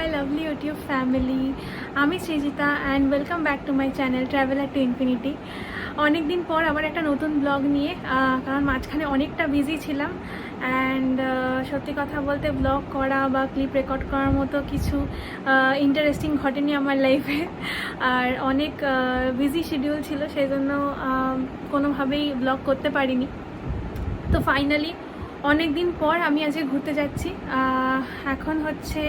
my lovely YouTube family. আমি Srijita and welcome back to my channel traveller to infinity. অনেক দিন পর আবার একটা নতুন ব্লগ নিয়ে, কারণ মাঝখানে অনেকটা বিজি ছিলাম অ্যান্ড সত্যি কথা বলতে ব্লগ করা বা ক্লিপ রেকর্ড করার মতো কিছু ইন্টারেস্টিং ঘটেনি আমার লাইফে। আর অনেক বিজি শিডিউল ছিল, সেই জন্য কোনোভাবেই ব্লগ করতে পারিনি। তো ফাইনালি অনেক দিন পর আমি আজকে ঘুরতে যাচ্ছি। এখন হচ্ছে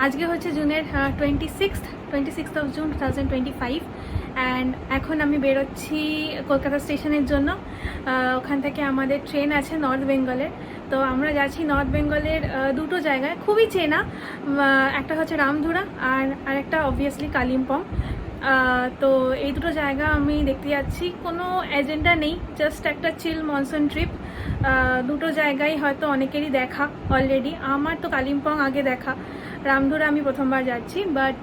আজকে হচ্ছে জুনের 26th অফ জুন 2025 অ্যান্ড এখন আমি বেরোচ্ছি কলকাতা স্টেশনের জন্য। ওখান থেকে আমাদের ট্রেন আছে নর্থ বেঙ্গলের। তো আমরা যাচ্ছি নর্থ বেঙ্গলের দুটো জায়গায় খুবই চেনা, একটা হচ্ছে রামধুরা আর আরেকটা অবভিয়াসলি কালিম্পং। তো এই দুটো জায়গা আমি দেখতে যাচ্ছি, কোনো এজেন্ডা নেই, জাস্ট একটা চিল মনসুন ট্রিপ। দুটো জায়গায় হয়তো অনেকেরই দেখা অলরেডি, আমার তো কালিম্পং আগে দেখা, রামধুরা আমি প্রথমবার যাচ্ছি। বাট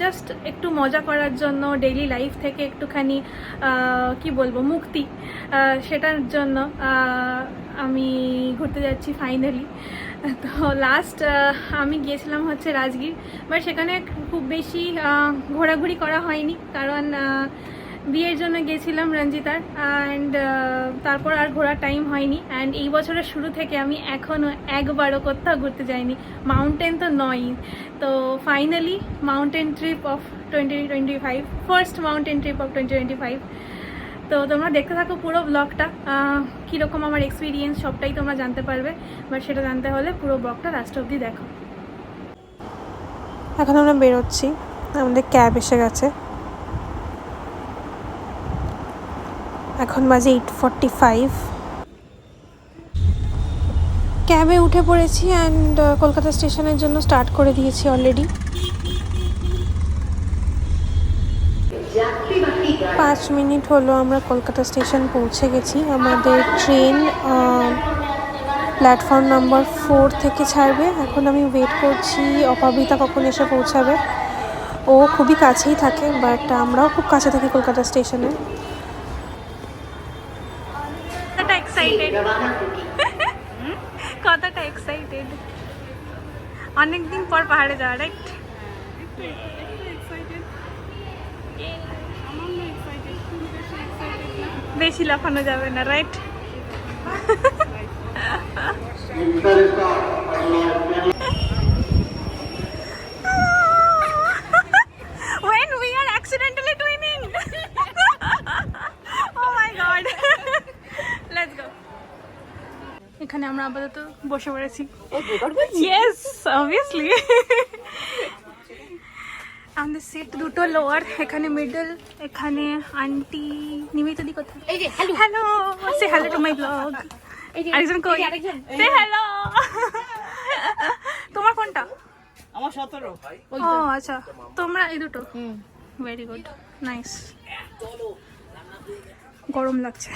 জাস্ট একটু মজা করার জন্য, ডেইলি লাইফ থেকে একটুখানি কি বলবো মুক্তি, সেটার জন্য আমি ঘুরতে যাচ্ছি ফাইনালি। তো লাস্ট আমি গিয়েছিলাম হচ্ছে রাজগীর, বাট সেখানে খুব বেশি ঘোরাঘুরি করা হয়নি, কারণ বিয়ের জন্য গিয়েছিলাম রঞ্জিতার অ্যান্ড তারপর আর ঘোরার টাইম হয়নি। অ্যান্ড এই বছরের শুরু থেকে আমি এখনও একবারও কোথাও ঘুরতে যাইনি, মাউন্টেন তো নয়। তো finally mountain trip of 2025, first mountain trip of 2025। তো তোমরা দেখতে থাকো পুরো ব্লগটা, কীরকম আমার এক্সপিরিয়েন্স সবটাই তোমরা জানতে পারবে। বাট সেটা জানতে হলে পুরো ব্লগটা লাস্ট অবধি দেখো। এখন আমরা বেরোচ্ছি, আমাদের ক্যাব এসে গেছে। এখন বাজে 8:45। ক্যাবে উঠে পড়েছি অ্যান্ড কলকাতা স্টেশনের জন্য স্টার্ট করে দিয়েছি অলরেডি। 5 মিনিট হলো আমরা কলকাতা স্টেশন পৌঁছে গেছি। আমাদের ট্রেন প্ল্যাটফর্ম নাম্বার 4 থেকে ছাড়বে। এখন আমি ওয়েট করছি অপাবিতা কখন এসে পৌঁছাবে। ও খুবই কাছেই থাকে, বাট আমরাও খুব কাছে থাকি কলকাতা স্টেশনে। কতটা এক্সাইটেড, অনেকদিন পর পাহাড়ে যাওয়া, রাইট? বেশি লাফানো যাবে না, right? When we are accidentally twinning. Oh my god. Let's go. এখানে আমরা আপাতত বসে পড়েছি। Yes, obviously. আমাদের সিট দুটো লোয়ার, এখানে মিডল, এখানে আন্টি নিমিতা দি কোথায়? Hello, say hello to my blog. আরেকজন কই? সে হ্যালো। তোমার কোনটা? আমার 17। ও আচ্ছা, তোমরা এই দুটো। Very good, nice. গরম লাগছে।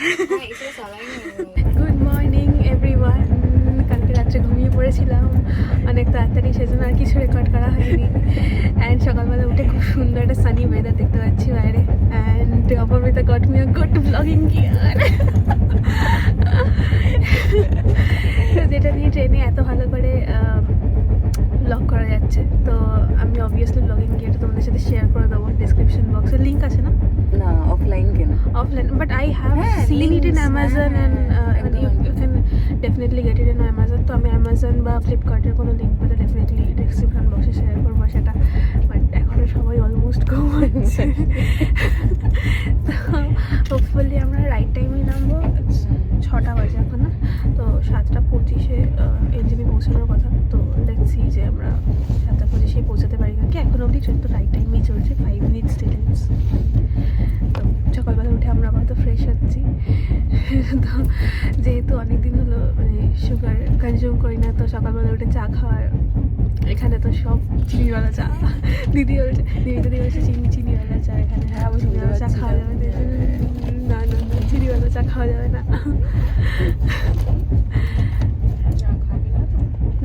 Good morning everyone. কালকে রাত্রে ঘুমিয়ে পড়েছিলাম অনেক তাড়াতাড়ি, সেজন্য আর কিছু রেকর্ড করা হয়নি। অ্যান্ড সকালবেলা উঠে খুব সুন্দর একটা সানি ওয়েদার দেখতে পাচ্ছি বাইরে। And Apabita got me a good ব্লগিং গিয়ার, যেটা নিয়ে ট্রেনে এত ভালো করে ব্লগ করা যাচ্ছে। তো আমি অবভিয়াসলি ব্লগিং গিয়ারটা তোমাদের সাথে শেয়ার করে দেবো, ডিসক্রিপশন বক্সে লিঙ্ক আছে না? না, অফলাইন কেন? Offline, but I have seen it in Amazon and you can definitely get it in Amazon. তো আমি Amazon বা ফ্লিপকার্টের কোনো লিঙ্ক পেলে ডেফিনেটলি ডিসক্রিপশন বক্সে শেয়ার করবো সেটা। বাট এখনও সবাই অলমোস্ট ঘুমাচ্ছে। তো হোপফুলি আমরা রাইট টাইমে নামবো। 6টা বাজে এখন না, তো 7:25-এ এনজেপি পৌঁছানোর কথা। তো দেখছি যে আমরা 7:25-এ পৌঁছাতে পারি নাকি। এখন অবধি ট্রেন তো রাইট টাইমেই চলছে, 5 মিনিটস ডিলেন্স। তো সকালবেলা উঠে আমরা আবার তো ফ্রেশ হচ্ছি। তো যেহেতু অনেকদিন হলো মানে সুগার কনজিউম করি না, তো সকালবেলা উঠে চা খাওয়ার, এখানে তো সব চিনিওয়ালা চা। দিদি বলছে চিনিওয়ালা চা এখানে। হ্যাঁ, চিনিওয়ালা চা খাওয়া যাবে না? না, চিনিওয়ালা চা খাওয়া যাবে না।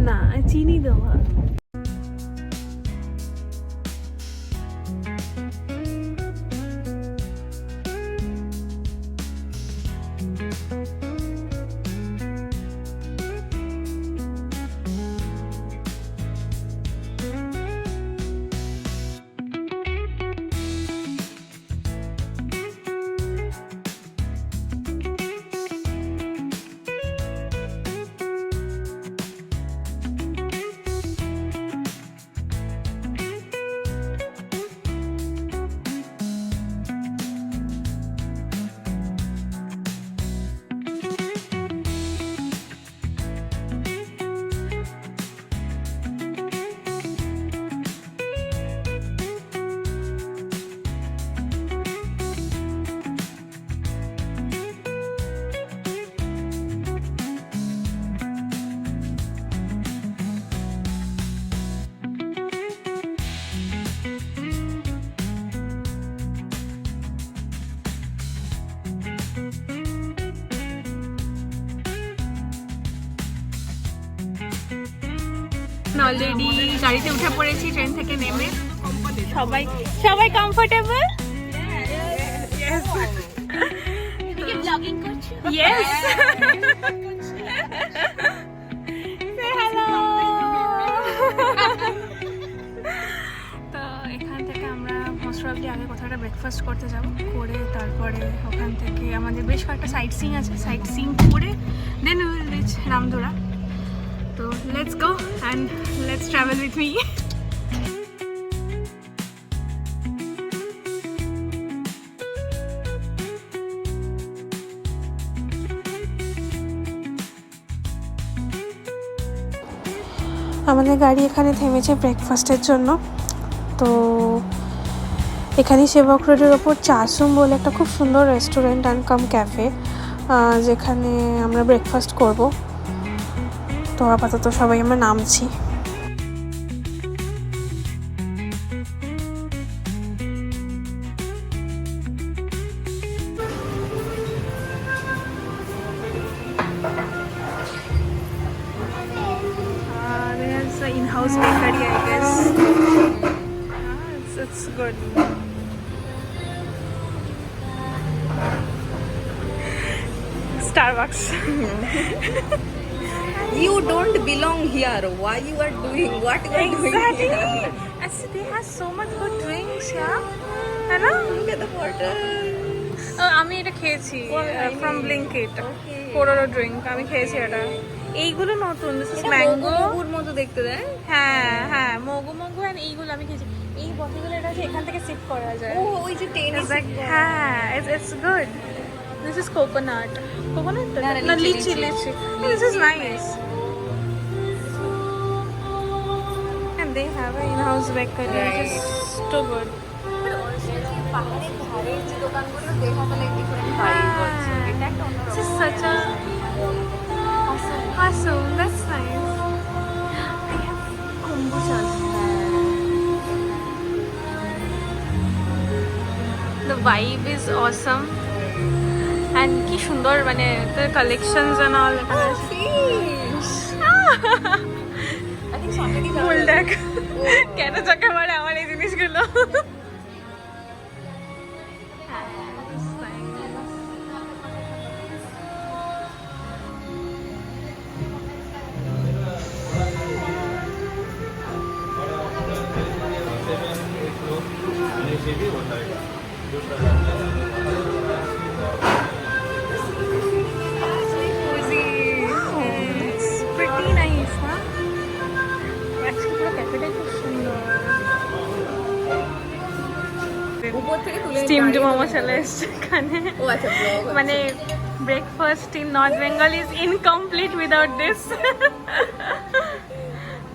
না, চিনি দেওয়া। অলরেডি গাড়িতে উঠে পড়েছি ট্রেন থেকে নেমে। সবাই সবাই কমফোর্টেবল? ব্লগিং করছো? Yes. Say hello. তো এখান থেকে আমরা মোস্ট প্রবাবলি আগে কোথাও একটা ব্রেকফাস্ট করতে যাব, করে তারপরে ওখান থেকে আমাদের বেশ কয়েকটা সাইট সিইং আছে, সাইট সিইং করে then we will reach Ramdhura. তো let's go and let's travel with me. আমাদের গাড়ি এখানে থেমেছে ব্রেকফাস্টের জন্য। তো এখানে সেবক রোডের ওপর চাসুম বলে একটা খুব সুন্দর রেস্টুরেন্ট অ্যান্ড কাম ক্যাফে, যেখানে আমরা ব্রেকফাস্ট করব। তো আপাতত সবাই আমরা নামছি। There's an in-house bakery, I guess. It's good. Starbucks. You don't belong here. Why you are doing what you are doing Exactly. here? And see, they have so much good drinks, yeah. है ना? Look at the water. আমি এটা খেয়েছি really? From Blinkit. Okay. পোড়োরো drink আমি খেয়েছি এটা। এইগুলো নতুন, দিস ইজ ম্যাঙ্গো। মগুর মতো দেখতে দেয়। হ্যাঁ হ্যাঁ, মগু মগু এন্ড এইগুলো আমি খেয়েছি। এই বটলগুলো এটা আছে, এখান থেকে সিপ করা যায়। ও ওই যে টেনিস। হ্যাঁ, it's good. This is coconut. Coconut? No, lychee. lychee. This is nice. And they have an in-house bakery, which is too good. পাহাড়ের ধারে যে দোকানগুলো they have a like different vibe also. এটা একটা This is such a awesome. That's nice. They have kombuchas. The vibe is awesome. And কি সুন্দর মানে the collections and all. fish. I think somebody ফুল দেখ কেন চোখে মারে আমার এই জিনিসগুলো। It's pretty nice, huh? Actually, পুরো ক্যাফেটাই খুব সুন্দর। উপর থেকে তুলে স্টিমড মোমো চলে এসছে এখানে। ও আচ্ছা ব্লগ মানে breakfast in north Bengal is incomplete without this.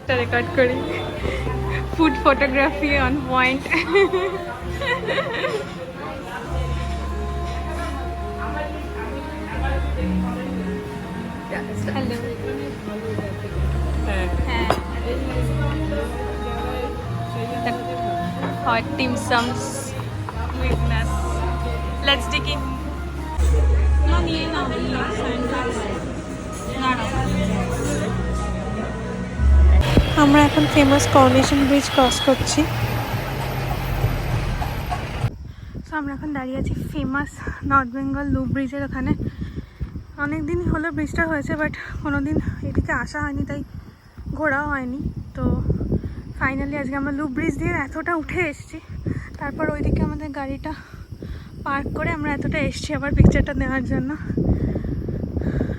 এটা রেকর্ড করি, food photography on point. Hello, হ্যাঁ, hot dim sums with us. Let's dig in. No, niye na. আমরা এখন ফেমাস করোনেশন ব্রিজ ক্রস করছি। সো আমরা এখন দাঁড়িয়ে আছি ফেমাস নর্থ বেঙ্গল লুপ ব্রিজের ওখানে। অনেক দিন হলো ব্রিজটা হয়েছে, বাট কোনো দিন এদিকে আসা হয়নি, তাই ঘোরাও হয়নি। তো ফাইনালি আজকে আমরা লুপ ব্রিজ দিয়ে এতটা উঠে এসেছি, তারপর ওইদিকে আমাদের গাড়িটা পার্ক করে আমরা এতটা এসেছি আবার পিকচারটা নেওয়ার জন্য।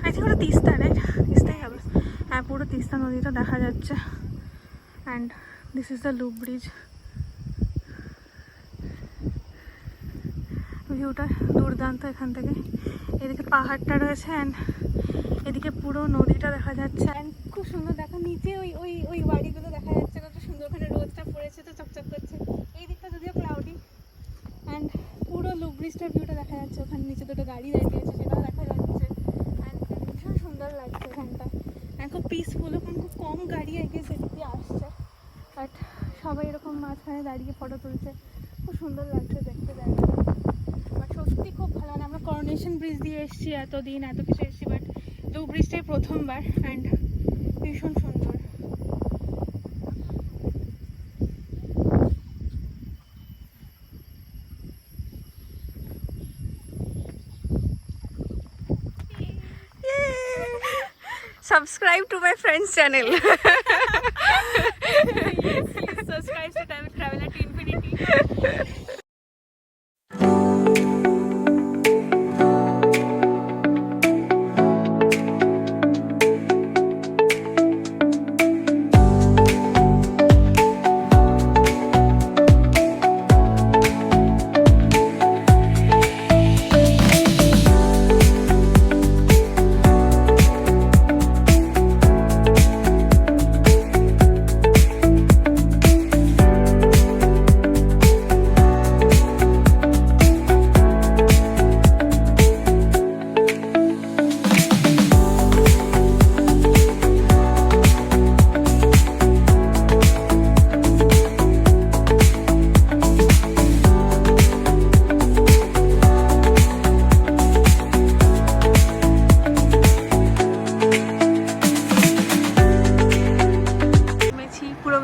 আই থিঙ্ক ওটা তিস্তা, রাইট? তিস্তাই হবে। হ্যাঁ, পুরো তিস্তা নদীটা দেখা যাচ্ছে। And this is the loop bridge. ভিউটা দুর্দান্ত এখান থেকে। এদিকে পাহাড়টা রয়েছে অ্যান্ড এদিকে পুরো নদীটা দেখা যাচ্ছে। অ্যান্ড খুব সুন্দর, দেখো নিচে ওই ওই ওই বাড়িগুলো দেখা যাচ্ছে, কত সুন্দর। ওখানে রোদটা পড়েছে তো চকচক করছে। এই দিকটা যদিও ক্লাউডি। অ্যান্ড পুরো লুপ ব্রিজটার ভিউটা দেখা যাচ্ছে। ওখানে নিচে দুটো গাড়ি দাঁড়িয়ে আছে, সেটাও দেখা যাচ্ছে। অ্যান্ড ভীষণ সুন্দর লাগছে এখানটা। অ্যান্ড খুব পিসফুল, ওখানে খুব কম গাড়ি এগিয়ে সেদিকে আসছে, বাট সবাই এরকম মাঝখানে দাঁড়িয়ে ফটো তুলছে। খুব সুন্দর লাগছে দেখতে জায়গাটা। বাট সত্যি খুব ভালো। মানে আমরা করোনেশন ব্রিজ দিয়ে এসেছি, এতদিন এত কিছু এসেছি, বাট লুপ ব্রিজটাই প্রথমবার। অ্যান্ড ভীষণ সুন্দর। subscribe to my friend's channel. Subscribe to Traveler to Infinity.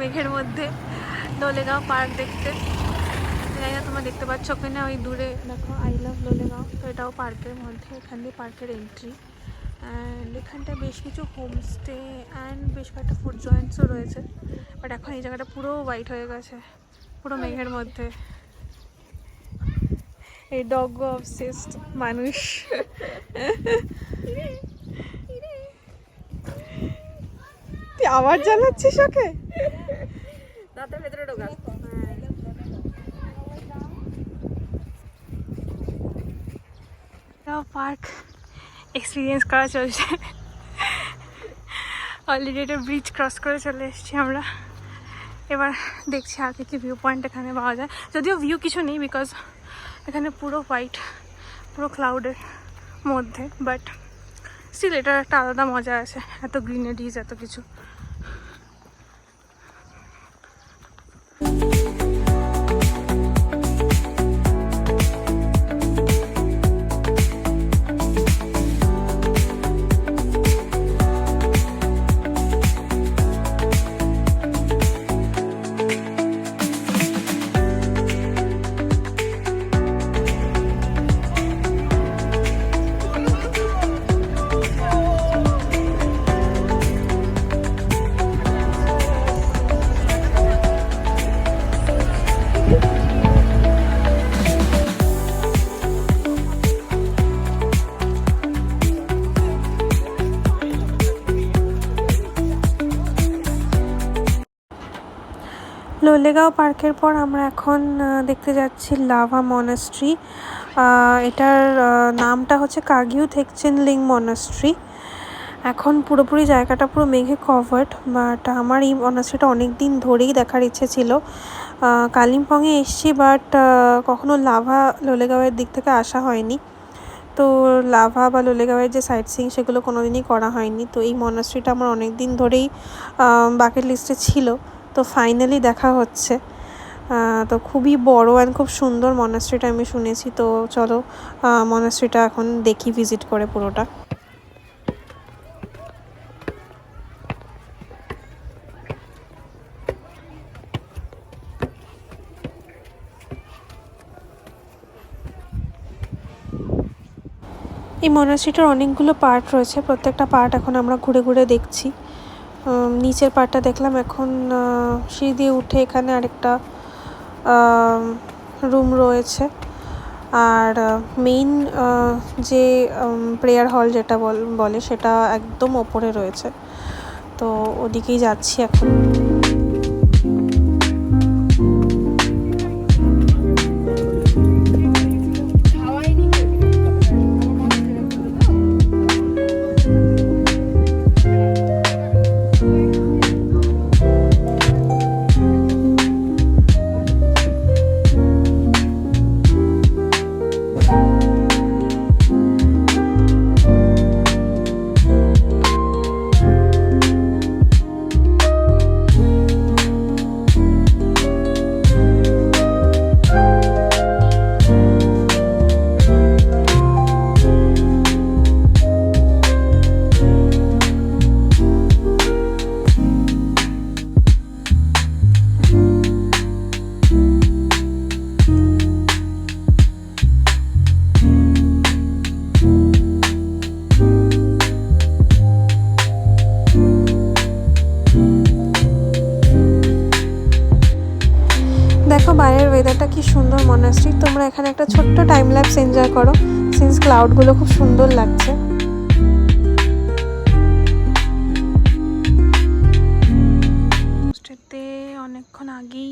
মেঘের মধ্যে লোলেগাঁও পার্ক দেখতে। জানি না তোমরা দেখতে পাচ্ছ কিনা, ওই দূরে দেখো আই লাভ লোলেগাঁও। তো এটাও পার্কের মধ্যে, এখান দিয়ে পার্কের এন্ট্রি। অ্যান্ড এখানটায় বেশ কিছু হোমস্টে অ্যান্ড বেশ কয়েকটা ফুড জয়েন্টসও রয়েছে। বাট এখন এই জায়গাটা পুরো হোয়াইট হয়ে গেছে, পুরো মেঘের মধ্যে। এই ডগ অবসেসড মানুষ। তুই আবার জ্বালাচ্ছিস ওকে? দাঁতের ভেতরে ঢোকা। পার্ক এক্সপিরিয়েন্স করা চলছে। অলরেডি একটা ব্রিজ ক্রস করে চলে এসেছি আমরা। এবার দেখছি আগে কি ভিউ পয়েন্ট এখানে পাওয়া যায়। যদিও ভিউ কিছু নেই, বিকজ এখানে পুরো হোয়াইট, পুরো ক্লাউডের মধ্যে। বাট স্টিল এটার একটা আলাদা মজা আছে, এত গ্রিনারিজ, এত কিছু। লোলেগাঁও পার্কের পর আমরা এখন দেখতে যাচ্ছি লাভা মনাস্ট্রি। এটার নামটা হচ্ছে কাগিউ থেকচেন লিং মনাস্ট্রি। এখন পুরোপুরি জায়গাটা পুরো মেঘে কভার্ড, বাট আমার এই মনাস্ট্রিটা অনেক দিন ধরেই দেখার ইচ্ছে ছিল। কালিম্পংয়ে এসেছি, বাট কখনো লাভা লোলেগাঁওয়ের দিক থেকে আসা হয়নি। তো লাভা বা লোলেগাঁওয়ের যে সাইট সিইং সেগুলো কোনো দিনই করা হয়নি। তো এই মনাস্ট্রিটা আমার অনেক দিন ধরেই বাকেট লিস্টে ছিল, তো ফাইনালি দেখা হচ্ছে। তো খুবই বড় অ্যান্ড খুব সুন্দর মনাস্ট্রিটা আমি শুনেছি। তো চলো মনাস্ট্রিটা এখন দেখি ভিজিট করে পুরোটা। এই মনাস্ট্রিটার অনেকগুলো পার্ট রয়েছে, প্রত্যেকটা পার্ট এখন আমরা ঘুরে ঘুরে দেখছি। নিচের পার্টটা দেখলাম, এখন সিঁড়ি দিয়ে উঠে এখানে আরেকটা রুম রয়েছে। আর মেইন যে প্রেয়ার হল যেটা বলে সেটা একদম ওপরে রয়েছে। তো ওদিকেই যাচ্ছি এখন। দেখো বাইরের ওয়েদারটা কি সুন্দর মনাস্ট্রি। তোমরা এখানে একটা ছোট্ট টাইম ল্যাপস এনজয় করো, সিন্স ক্লাউডগুলো খুব সুন্দর লাগছে। হোমস্টেতে অনেকক্ষণ আগেই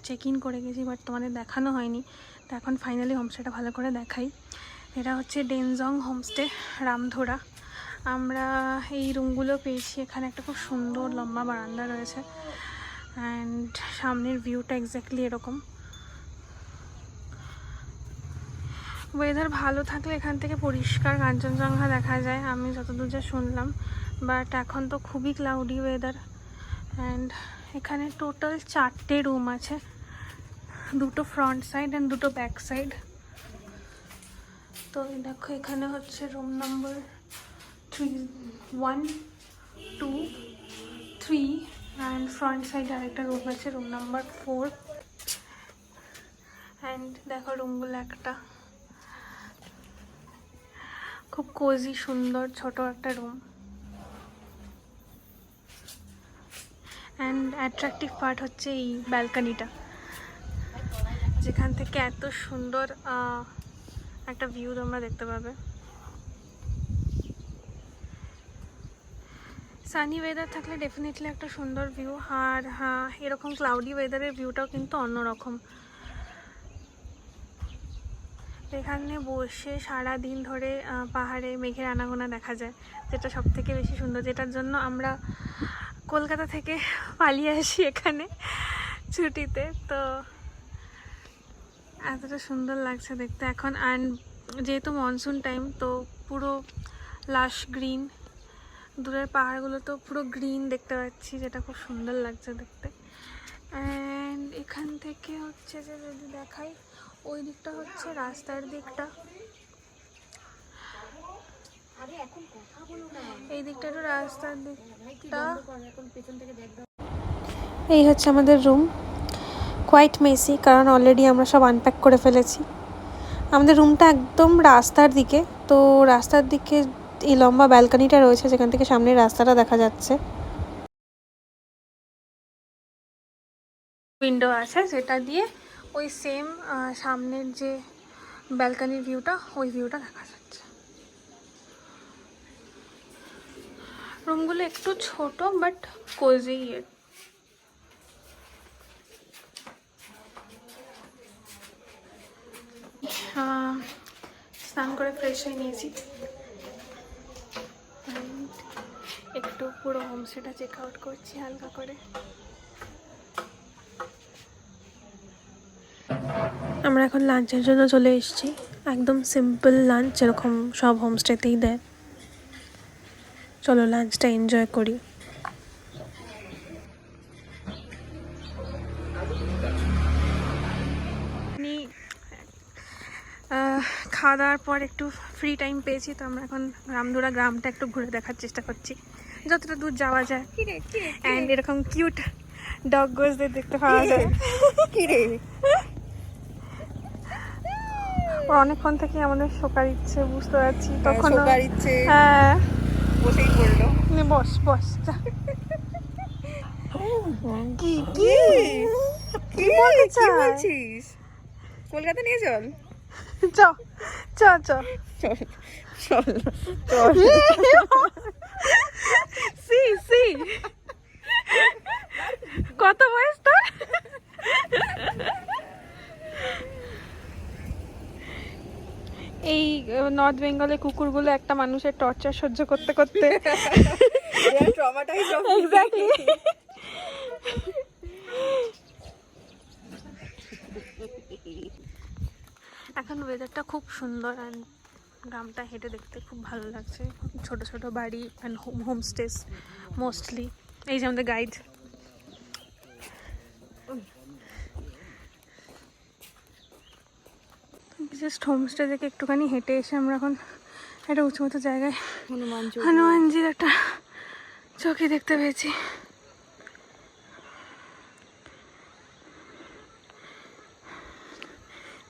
চেক ইন করে গেছি, বাট তোমাদের দেখানো হয়নি। তো এখন ফাইনালি হোমস্টেটা ভালো করে দেখাই। এটা হচ্ছে ডেনজং হোমস্টে, রামধুরা। আমরা এই রুমগুলো পেয়েছি। এখানে একটা খুব সুন্দর লম্বা বারান্দা রয়েছে অ্যান্ড সামনের ভিউটা এক্স্যাক্টলি এরকম। ওয়েদার ভালো থাকলে এখান থেকে পরিষ্কার কাঞ্চনজঙ্ঘা দেখা যায়, আমি যতদূর যা শুনলাম। বাট এখন তো খুবই ক্লাউডি ওয়েদার। অ্যান্ড এখানে টোটাল 4টে রুম আছে, 2টো ফ্রন্ট সাইড অ্যান্ড 2টো ব্যাক সাইড। তো দেখো এখানে হচ্ছে রুম নাম্বার 1, 2, 3 অ্যান্ড ফ্রন্ট সাইডে আরেকটা রুম আছে, রুম নাম্বার 4। অ্যান্ড দেখো রুমগুলো একটা খুব কোজি সুন্দর ছোট একটা রুম। অ্যান্ড অ্যাট্রাকটিভ পার্ট হচ্ছে এই ব্যালকনিটা, যেখান থেকে এত সুন্দর একটা ভিউ তোমরা দেখতে পাবে। সানি ওয়েদার থাকলে ডেফিনেটলি একটা সুন্দর ভিউ। আর হ্যাঁ, এরকম ক্লাউডি ওয়েদারের ভিউটাও কিন্তু অন্যরকম। এখানে বসে সারা দিন ধরে পাহাড়ে মেঘের আনাগোনা দেখা যায়, যেটা সব থেকে বেশি সুন্দর, যেটার জন্য আমরা কলকাতা থেকে পালিয়ে আসি এখানে ছুটিতে। তো এতটা সুন্দর লাগছে দেখতে এখন। অ্যান্ড যেহেতু মনসুন টাইম, তো পুরো লাশ গ্রিন, দূরের পাহাড়গুলো তো পুরো গ্রিন দেখতে পাচ্ছি, যেটা খুব সুন্দর লাগছে দেখতে। অ্যান্ড এখান থেকে হচ্ছে যে যদি দেখাই, ওই দিকটা হচ্ছে রাস্তার দিকটা, এই দিকটা একটু রাস্তার দিকটা। এই হচ্ছে আমাদের রুম, কোয়াইট মেসি, কারণ অলরেডি আমরা সব আনপ্যাক করে ফেলেছি। আমাদের রুমটা একদম রাস্তার দিকে, তো রাস্তার দিকে এই লম্বা ব্যালকনিটা রয়েছে, যেখান থেকে সামনের রাস্তাটা দেখা যাচ্ছে। উইন্ডো আছে, যেটা দিয়ে ওই সেম সামনের যে ব্যালকনির ভিউটা, ওই ভিউটা দেখা যাচ্ছে। রুমগুলো একটু ছোট বাট কোজি। স্নান করে ফ্রেশ হয়ে নিয়েছি, একটু পুরো হোমস্টেটা চেক আউট করছি হালকা করে। আমরা এখন লাঞ্চের জন্য চলে এসেছি, একদম সিম্পল লাঞ্চ যেরকম সব হোমস্টেতেই দেয়। চলো লাঞ্চটা এনজয় করি। খাওয়া দাওয়ার পর একটু ফ্রি টাইম পেয়েছি, তো আমরা এখন রামধুরা গ্রামটা একটু ঘুরে দেখার চেষ্টা করছি, যতটা দূর যাওয়া যায়। অ্যান্ড এরকম কিউট ডগ গোজদের দেখতে পাওয়া যায়। অনেকক্ষণ থেকে আমাদের শোকার ইচ্ছে, বুঝতে পারছি তখন। হ্যাঁ, বসেই পড়লো। বস বস যা। কি কি কি বলছিস? কলকাতা নিয়ে চল। চ চ চ চল। সি সি কত বয়স তোর? এই নর্থ বেঙ্গলে কুকুরগুলো একটা মানুষের টর্চার সহ্য করতে করতে এক্স্যাক্টলি। এখন ওয়েদারটা খুব সুন্দর অ্যান্ড গ্রামটা হেঁটে দেখতে খুব ভালো লাগছে। ছোট ছোট বাড়ি অ্যান্ড হোমস্টেস মোস্টলি। এই যে আমাদের গাইড। জাস্ট হোমস্টে থেকে একটুখানি হেঁটে এসে আমরা এখন একটা উঁচু মতো জায়গায় হনুমানজির একটা চৌকি দেখতে পেয়েছি।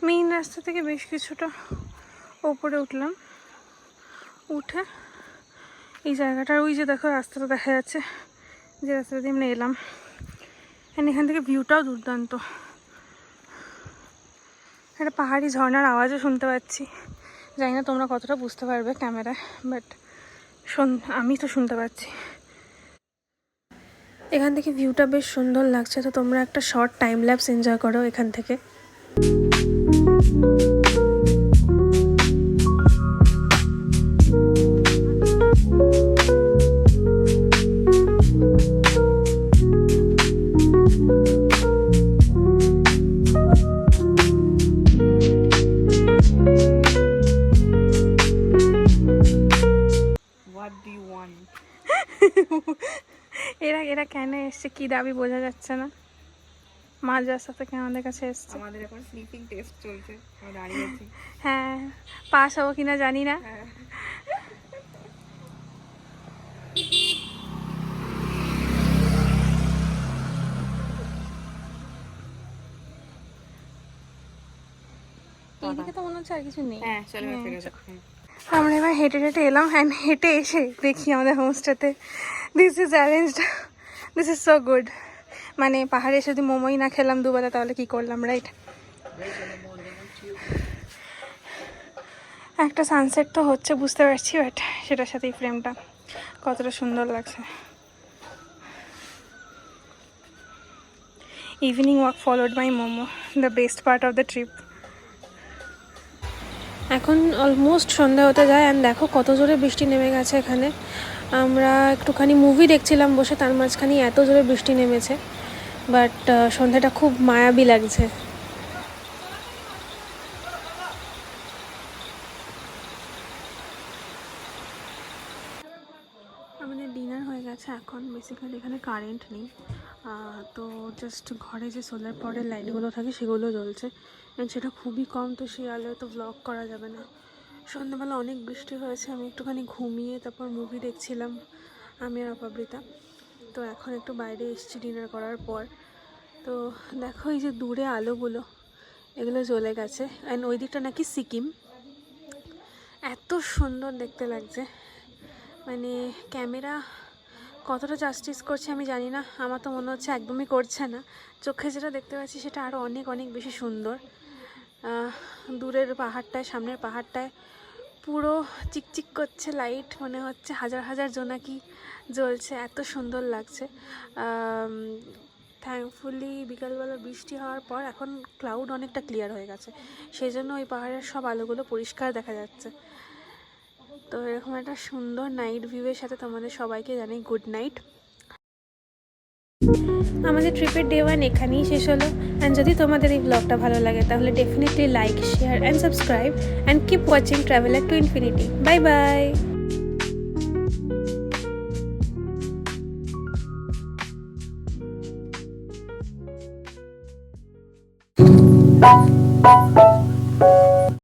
মেইন রাস্তা থেকে বেশ কিছুটা ওপরে উঠলাম, উঠে এই জায়গাটার ওই যে দেখো রাস্তাটা দেখা যাচ্ছে, যে রাস্তা দিয়ে আমরা এলাম। অ্যান্ড এখান থেকে ভিউটাও দুর্দান্ত, একটা পাহাড়ি ঝর্ণার আওয়াজও শুনতে পাচ্ছি। জানি না তোমরা কতটা বুঝতে পারবে ক্যামেরায়, বাট আমি তো শুনতে পাচ্ছি। এখান থেকে ভিউটা বেশ সুন্দর লাগছে, তো তোমরা একটা শর্ট টাইম ল্যাপস এনজয় করো এখান থেকে। What do you want? এরা কেন এসছে কি দাবি বোঝা যাচ্ছে না। মাঝ রাস্তা থেকে আমাদের কাছে এসছে। আমাদের এখন স্লিপিং টেস্ট চলছে, আমরা দাঁড়িয়ে আছি। হ্যাঁ, পাস হবো কিনা জানি না। এইদিকে তো মনে হচ্ছে আর কিছু নেই। হ্যাঁ চলো এবার ফিরে যাও। আমরা এবার হেঁটে হেঁটে এলাম, অ্যান্ড হেঁটে এসে দেখি আমাদের হোমস্টেতে this is arranged, this is so good. মানে পাহাড়ে এসে যদি মোমোই না খেলাম দুবেলা তাহলে কি করলাম, রাইট? একটা সানসেট তো হচ্ছে বুঝতে পারছি, বাট সেটার সাথে এই ফ্রেমটা কতটা সুন্দর লাগছে। Evening walk followed by momo, the best part of the trip. এখন অলমোস্ট সন্ধ্যা হতে যায়, অ্যান্ড দেখো কত জোরে বৃষ্টি নেমে গেছে এখানে। আমরা একটুখানি মুভি দেখছিলাম বসে, তার মাঝখানে এত জোরে বৃষ্টি নেমেছে, বাট সন্ধ্যাটা খুব মায়াবী লাগছে। আমাদের ডিনার হয়ে গেছে এখন। বেসিক্যালি এখানে কারেন্ট নেই, তো জাস্ট ঘরে যে সোলার পাওয়ারের লাইটগুলো থাকে সেগুলো জ্বলছে, অ্যান্ড সেটা খুবই কম, তো সেই আলোয় তো ব্লগ করা যাবে না। সন্ধ্যাবেলা অনেক বৃষ্টি হয়েছে, আমি একটুখানি ঘুমিয়ে তারপর মুভি দেখছিলাম আমি আর অপাবৃতা। তো এখন একটু বাইরে এসেছি ডিনার করার পর। তো দেখো এই যে দূরে আলোগুলো এগুলো জ্বলে গেছে, অ্যান্ড ওই দিকটা নাকি সিকিম। এত সুন্দর দেখতে লাগছে, মানে ক্যামেরা কতটা জাস্টিস করছে আমি জানি না, আমার তো মনে হচ্ছে একদমই করছে না। চোখে যেটা দেখতে পাচ্ছি সেটা আরও অনেক অনেক বেশি সুন্দর। দূরের পাহাড়টায়, সামনের পাহাড়টায় পুরো চিকচিক করছে লাইট, মনে হচ্ছে হাজার হাজার জোনাকি জ্বলছে, এত সুন্দর লাগছে। থ্যাঙ্কফুলি বিকালবেলা বৃষ্টি হওয়ার পর এখন ক্লাউড অনেকটা ক্লিয়ার হয়ে গেছে, সেই জন্য ওই পাহাড়ের সব আলোগুলো পরিষ্কার দেখা যাচ্ছে। তো এরকম একটা সুন্দর নাইট ভিউয়ের সাথে তোমাদের সবাইকে জানাই গুড নাইট। আমাদের ট্রিপের ডে 1 এখানেই শেষ হলো, অ্যান্ড যদি তোমাদের এই ব্লগটা ভালো লাগে তাহলে definitely like, share and subscribe, and keep watching traveller to infinity. Bye bye.